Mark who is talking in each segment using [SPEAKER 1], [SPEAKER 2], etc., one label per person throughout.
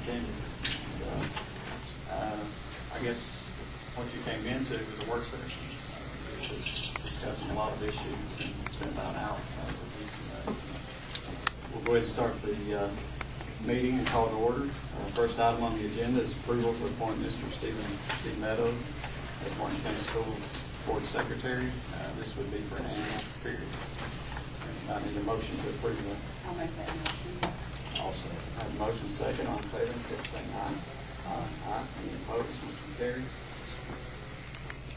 [SPEAKER 1] superintendent. I guess what you came into was a work session. It was discussing a lot of issues, and it's been about an hour. We'll go ahead and start the meeting and call to order. First item on the agenda is approval to appoint Mr. Stephen C. Meadows as Martin County Schools Board Secretary. This would be for an annual period. I need a motion to approve that.
[SPEAKER 2] I'll make that motion.
[SPEAKER 1] Also, I have a motion second. On favor, please say aye. Aye. Any opposed? Motion carries.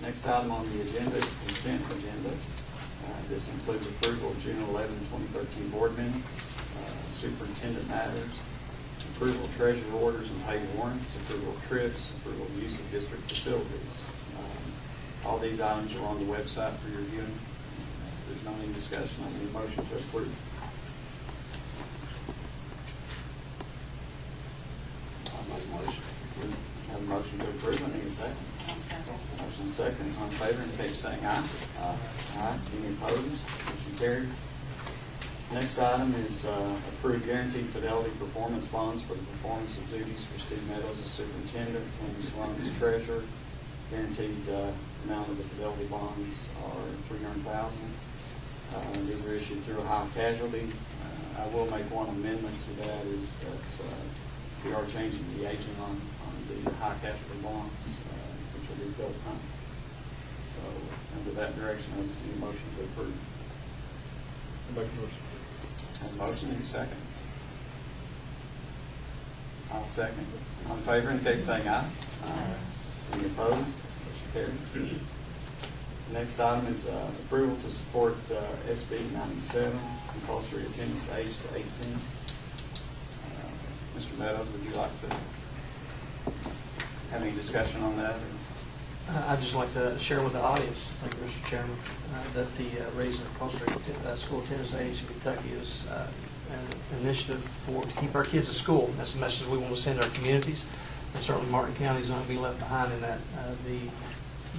[SPEAKER 1] Next item on the agenda is consent agenda. This includes approval of June 11, 2013 board minutes, superintendent matters, approval of treasurer orders and pay warrants, approval of trips, approval of use of district facilities. All these items are on the website for your viewing. If there's no any discussion, I need a motion to approve. I'll make a motion. Have a motion to approve. I need a second. Motion second. On favor, indicate by saying aye. Aye. Any opposed? Motion carries. Next item is approved guaranteed fidelity performance bonds for the performance of duties for Steve Meadows as superintendent, Tammy Sloan as treasurer. Guaranteed amount of the fidelity bonds are $300,000. These are issued through a high casualty. I will make one amendment to that, is that we are changing the aging on the high casualty bonds, which will be built on. So under that direction, I just need a motion to approve.
[SPEAKER 3] Make a motion.
[SPEAKER 1] Have a motion, any second? I'll second. On favor, indicate by saying aye. Aye. Any opposed? Motion carries. Next item is approval to support SB 97, compulsory attendance age to 18. Mr. Meadows, would you like to have any discussion on that?
[SPEAKER 4] I'd just like to share with the audience, thank you, Mr. Chairman, that the raising the compulsory school attendance age in Kentucky is an initiative to keep our kids at school. That's the message we want to send our communities, and certainly Martin County is not going to be left behind in that.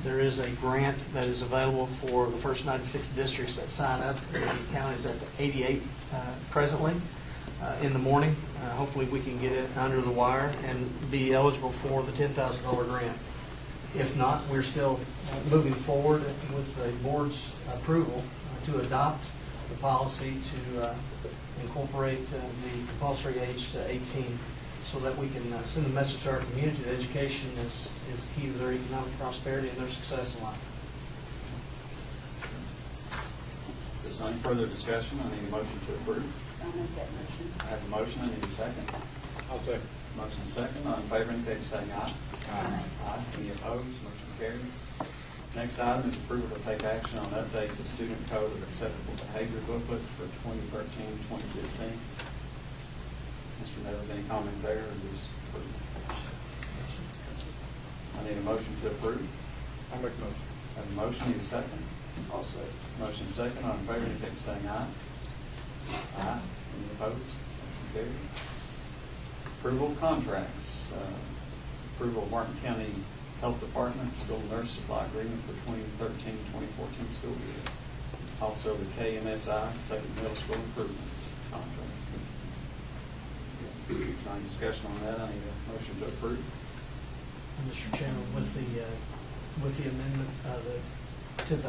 [SPEAKER 4] There is a grant that is available for the first 96 districts that sign up. The county is at 88 presently in the morning. Hopefully we can get it under the wire and be eligible for the $10,000 grant. If not, we're still moving forward with the board's approval to adopt the policy to incorporate the compulsory age to 18, so that we can send a message to our community that education is key to their economic prosperity and their success in life.
[SPEAKER 1] If there's no further discussion, I need a motion to approve.
[SPEAKER 2] I'll make that motion.
[SPEAKER 1] I have a motion, I need a second.
[SPEAKER 3] I'll second.
[SPEAKER 1] Motion second. On favor, indicate by saying aye.
[SPEAKER 2] Aye.
[SPEAKER 1] Aye. Any opposed? Motion carries. Next item is approval to take action on updates of student code of acceptable behavior booklet for 2013-2015. Mr. Meadows, any comment there, or just approve? I need a motion to approve.
[SPEAKER 3] I'll make a motion.
[SPEAKER 1] I have a motion, need a second.
[SPEAKER 3] I'll second.
[SPEAKER 1] Motion second. On favor, indicate by saying aye. Aye. Any opposed? Motion carries. Approval of contracts. Approval of Martin County Health Department School Nurse Supply Agreement for 2013-2014 school year. Also the KMSI, Kentucky Middle School Improvement Contract. No discussion on that. I need a motion to approve.
[SPEAKER 4] Mr. Chairman, with the amendment of the $10,000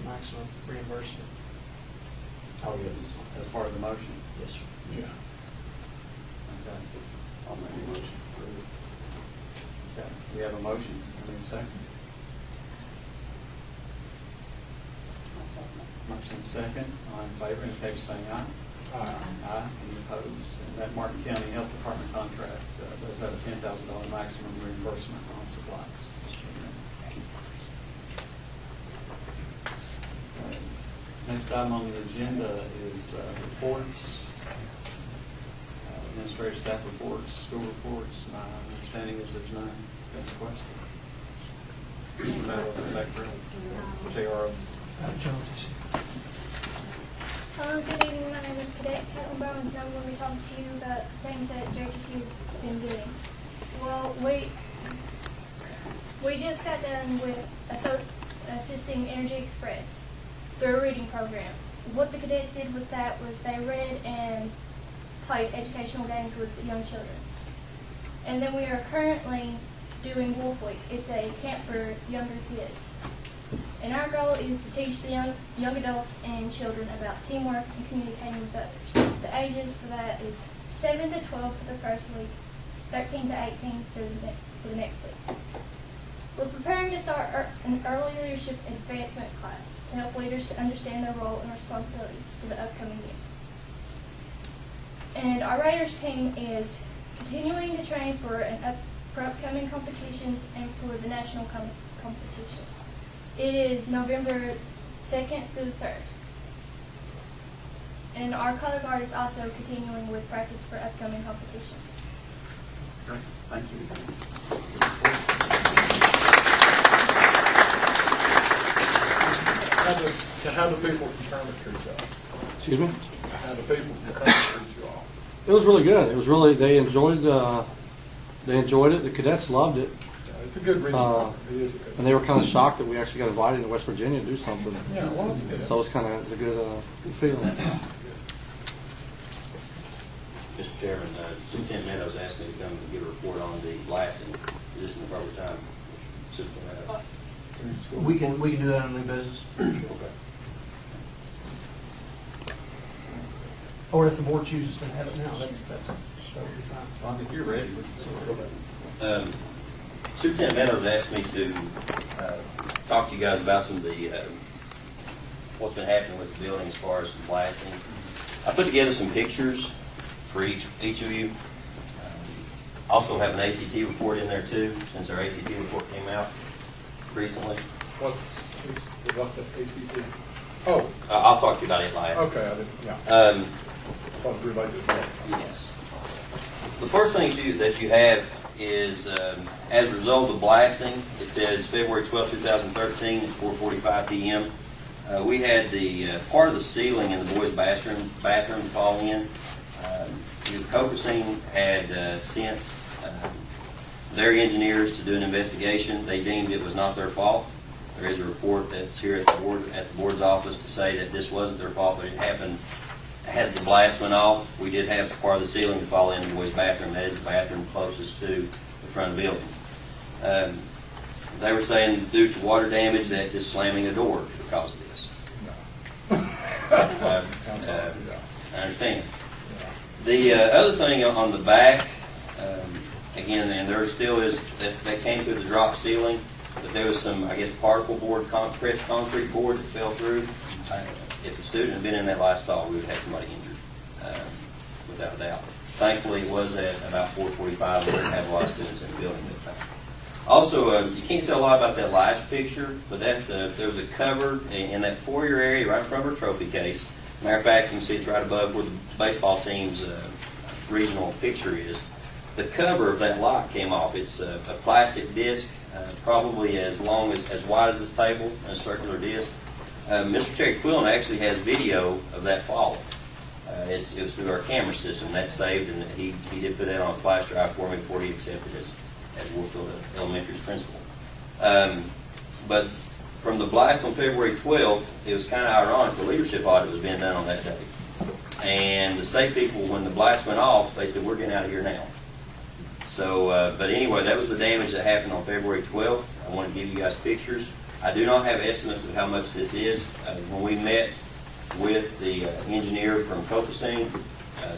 [SPEAKER 4] maximum reimbursement.
[SPEAKER 1] Oh, yes. As part of the motion?
[SPEAKER 4] Yes, sir.
[SPEAKER 3] Yeah.
[SPEAKER 1] Okay. I'll make a motion to approve. Okay. We have a motion. I need a second.
[SPEAKER 2] I'll second it.
[SPEAKER 1] Motion second. All in favor, indicate by saying aye.
[SPEAKER 3] Aye.
[SPEAKER 1] Aye. Any opposed? And that Martin County Health Department contract does have a $10,000 maximum reimbursement on supplies. Next item on the agenda is reports, administrative staff reports, school reports. My understanding is there's none. That's a question. Mr. Meadows, is that correct? J.R.
[SPEAKER 4] Jones, you see.
[SPEAKER 5] Hello, good evening. My name is Cadet Caitlin Bowens, and I'm going to be talking to you about things that JTC has been doing. Well, we just got done with assisting Energy Express through a reading program. What the cadets did with that was they read and played educational games with young children. And then we are currently doing Wolf Week. It's a camp for younger kids. And our goal is to teach the young adults and children about teamwork and communicating with others. The ages for that is 7 to 12 for the first week, 13 to 18 for the next week. We're preparing to start an early leadership advancement class to help leaders to understand their role and responsibilities for the upcoming year. And our Raiders team is continuing to train for upcoming competitions and for the national competition. It is November 2nd through the 3rd. And our color guard is also continuing with practice for upcoming competitions.
[SPEAKER 1] Great, thank you.
[SPEAKER 3] How do people from Kermit treat y'all?
[SPEAKER 6] Excuse me?
[SPEAKER 3] How do people from Kermit treat you all?
[SPEAKER 6] It was really good. It was really, they enjoyed it. The cadets loved it.
[SPEAKER 3] Yeah, it's a good reading. It is a good.
[SPEAKER 6] And they were kind of shocked that we actually got invited to West Virginia to do something.
[SPEAKER 3] Yeah, well, it's good.
[SPEAKER 6] So it's kind of, it's a good feeling.
[SPEAKER 7] Mr. Chairman, Superintendent Meadows asked me to come and give a report on the blasting. Is this in the proper time? Superintendent Meadows?
[SPEAKER 4] We can do that in new business.
[SPEAKER 7] Okay.
[SPEAKER 4] Or if the board chooses to have it now, that would be fine.
[SPEAKER 1] Ron, if you're ready, we can.
[SPEAKER 7] Superintendent Meadows asked me to talk to you guys about some of the what's been happening with the building as far as some blasting. I put together some pictures for each of you. Also have an ACT report in there too, since our ACT report came out recently.
[SPEAKER 3] What's the ACT? Oh,
[SPEAKER 7] I'll talk to you about it last.
[SPEAKER 3] okay, I didn't, yeah. What's related to that?
[SPEAKER 7] Yes. The first thing that you have is, as a result of blasting, it says February 12, 2013 at 4:45 p.m. We had the part of the ceiling in the boys' bathroom fall in. Copacine had sent their engineers to do an investigation. They deemed it was not their fault. There is a report that's here at the board's office to say that this wasn't their fault, but it happened as the blast went off. We did have part of the ceiling to fall in the boys' bathroom. That is the bathroom closest to the front of the building. They were saying due to water damage that just slamming a door could cause this. I understand. The other thing on the back, again, and there still is, that came through the drop ceiling, but there was some, I guess, particle board, pressed concrete board that fell through. If the student had been in that last stall, we would have had somebody injured, without a doubt. Thankfully, it was at about 4:45, we didn't have a lot of students in the building at that time. Also, you can't tell a lot about that last picture, but that's there was a cover in that foyer area right in front of our trophy case. Matter of fact, you can see it's right above where the baseball team's regional picture is. The cover of that lock came off. It's a plastic disc, probably as long as wide as this table, a circular disc. Mr. Terry Quillen actually has video of that fall. It was through our camera system. That's saved, and he did put that on a flash drive for me before he accepted as Warfield Elementary's principal. But from the blast on February 12th, it was kind of ironic. The leadership audit was being done on that day. And the state people, when the blast went off, they said, we're getting out of here now. So, but anyway, that was the damage that happened on February 12th. I want to give you guys pictures. I do not have estimates of how much this is. When we met with the engineer from Copacine,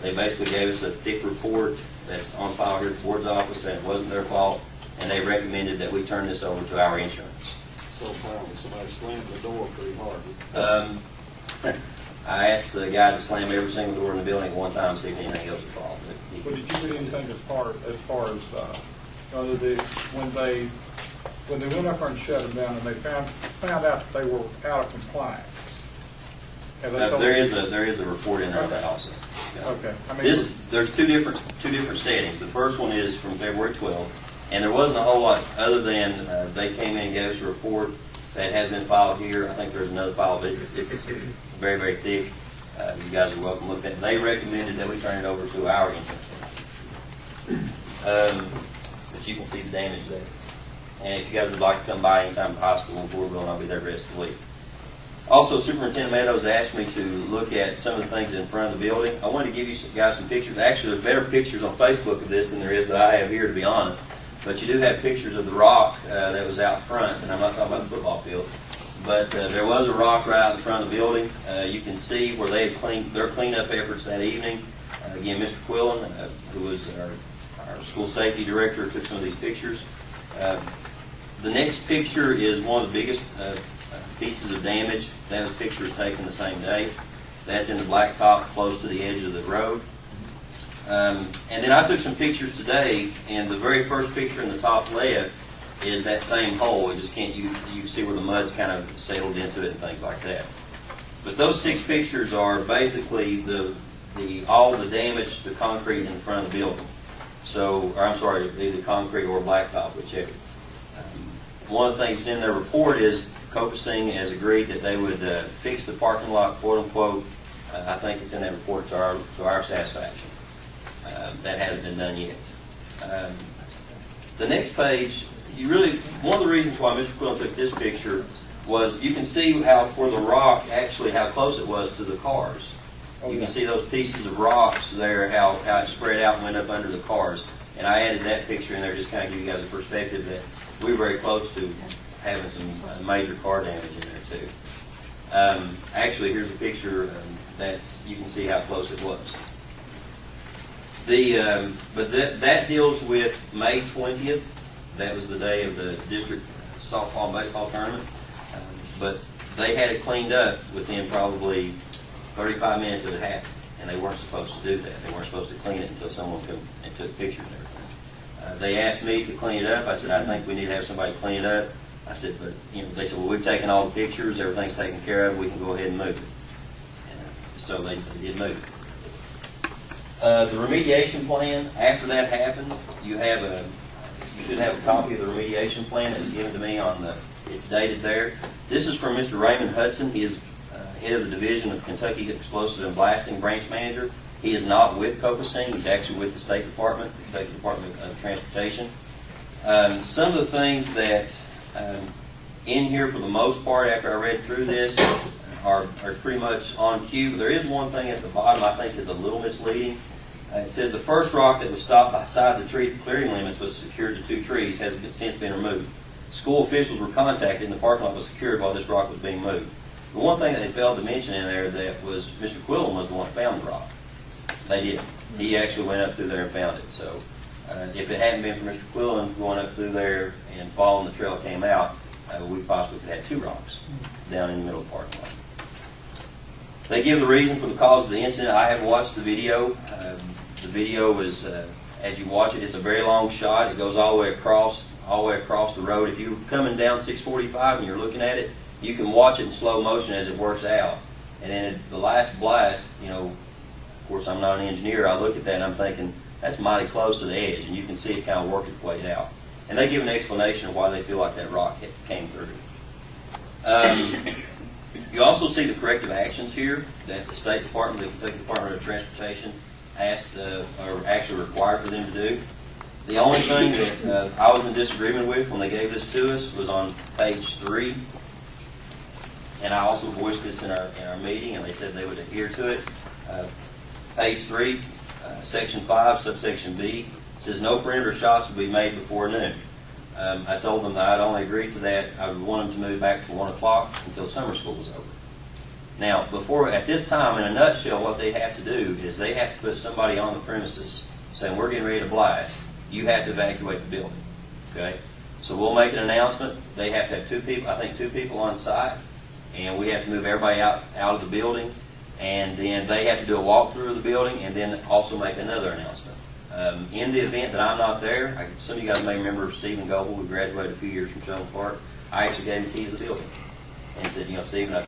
[SPEAKER 7] they basically gave us a thick report that's on file here at the board's office, and it wasn't their fault, and they recommended that we turn this over to our insurance.
[SPEAKER 3] So apparently somebody slammed the door pretty hard.
[SPEAKER 7] I asked the guy to slam every single door in the building at one time, see if anything else would fall.
[SPEAKER 3] But did you see anything as far as when they went up there and shut them down and they found out that they were out of compliance? Have they told
[SPEAKER 7] There
[SPEAKER 3] you?
[SPEAKER 7] is a report in there of that also. Yeah.
[SPEAKER 3] Okay. I mean,
[SPEAKER 7] There's two different settings. The first one is from February 12th, and there wasn't a whole lot other than they came in and gave us a report that has been filed here. I think there's another file, but it's very, very thick. You guys are welcome to look at it. They recommended that we turn it over to our insurance company. But you can see the damage there. And if you guys would like to come by anytime at the high school in Fort Bill, I'll be there the rest of the week. Also, Superintendent Meadows asked me to look at some of the things in front of the building. I wanted to give you guys some pictures. Actually, there's better pictures on Facebook of this than there is that I have here, to be honest. But you do have pictures of the rock that was out front, and I'm not talking about the football field. But there was a rock right out in front of the building. You can see where they had cleaned their cleanup efforts that evening. Again, Mr. Quillen, who was our school safety director, took some of these pictures. The next picture is one of the biggest pieces of damage. That picture is taken the same day. That's in the blacktop close to the edge of the road. And then I took some pictures today, and the very first picture in the top left is that same hole. You can see where the mud's kind of settled into it and things like that. But those 6 pictures are basically all the damage to concrete in front of the building. So, or I'm sorry, either concrete or blacktop, whichever. One of the things in their report is Copacing has agreed that they would fix the parking lot, quote unquote. I think it's in that report to our satisfaction. That hasn't been done yet. The next page, one of the reasons why Mr. Quillen took this picture was you can see where the rock actually, how close it was to the cars. You can see those pieces of rocks there, how it spread out and went up under the cars. And I added that picture in there just kind of give you guys a perspective that we were very close to having some major car damage in there too. Actually, here's a picture you can see how close it was. But that deals with May 20th. That was the day of the district softball and baseball tournament. But they had it cleaned up within probably 35 minutes of it happened, and they weren't supposed to do that. They weren't supposed to clean it until someone came and took pictures and everything. They asked me to clean it up. I said, I think we need to have somebody clean it up. I said, but they said, well, we've taken all the pictures, everything's taken care of, we can go ahead and move it. And, so they did move it. The remediation plan, after that happened, you should have a copy of the remediation plan that was given to me it's dated there. This is from Mr. Raymond Hudson. He is head of the Division of Kentucky Explosive and Blasting branch manager. He is not with Copacing. He's actually with the State Department, the Kentucky Department of Transportation. Some of the things that in here, for the most part, after I read through this, are pretty much on cue. But there is one thing at the bottom I think is a little misleading. It says the first rock that was stopped beside the tree clearing limits was secured to 2 trees, has since been removed. School officials were contacted and the parking lot was secured while this rock was being moved. The one thing that they failed to mention in there that was Mr. Quillen was the one that found the rock. They did. He actually went up through there and found it. So if it hadn't been for Mr. Quillen going up through there and following the trail that came out, we possibly could have 2 rocks down in the middle of the parking lot. They give the reason for the cause of the incident. I have watched the video. The video is, as you watch it, it's a very long shot. It goes all the way across the road. If you're coming down 645 and you're looking at it, you can watch it in slow motion as it works out. And then at the last blast, of course I'm not an engineer, I look at that and I'm thinking, that's mighty close to the edge, and you can see it kind of work its way out. And they give an explanation of why they feel like that rock came through. You also see the corrective actions here that the State Department, the Kentucky Department of Transportation asked, or actually required for them to do. The only thing that I was in disagreement with when they gave this to us was on page 3. And I also voiced this in our meeting, and they said they would adhere to it. Page 3, section 5, subsection B, says no perimeter shots will be made before noon. I told them that I'd only agreed to that. I would want them to move back to 1 o'clock until summer school was over. Now, at this time, in a nutshell, what they have to do is they have to put somebody on the premises saying, we're getting ready to blast. You have to evacuate the building. Okay? So we'll make an announcement. They have to have 2 people, I think 2 people on site, and we have to move everybody out of the building, and then they have to do a walkthrough of the building and then also make another announcement. In the event that I'm not there, some of you guys may remember Stephen Goble, who graduated a few years from Shelton Park. I actually gave him the key to the building and said, Stephen, I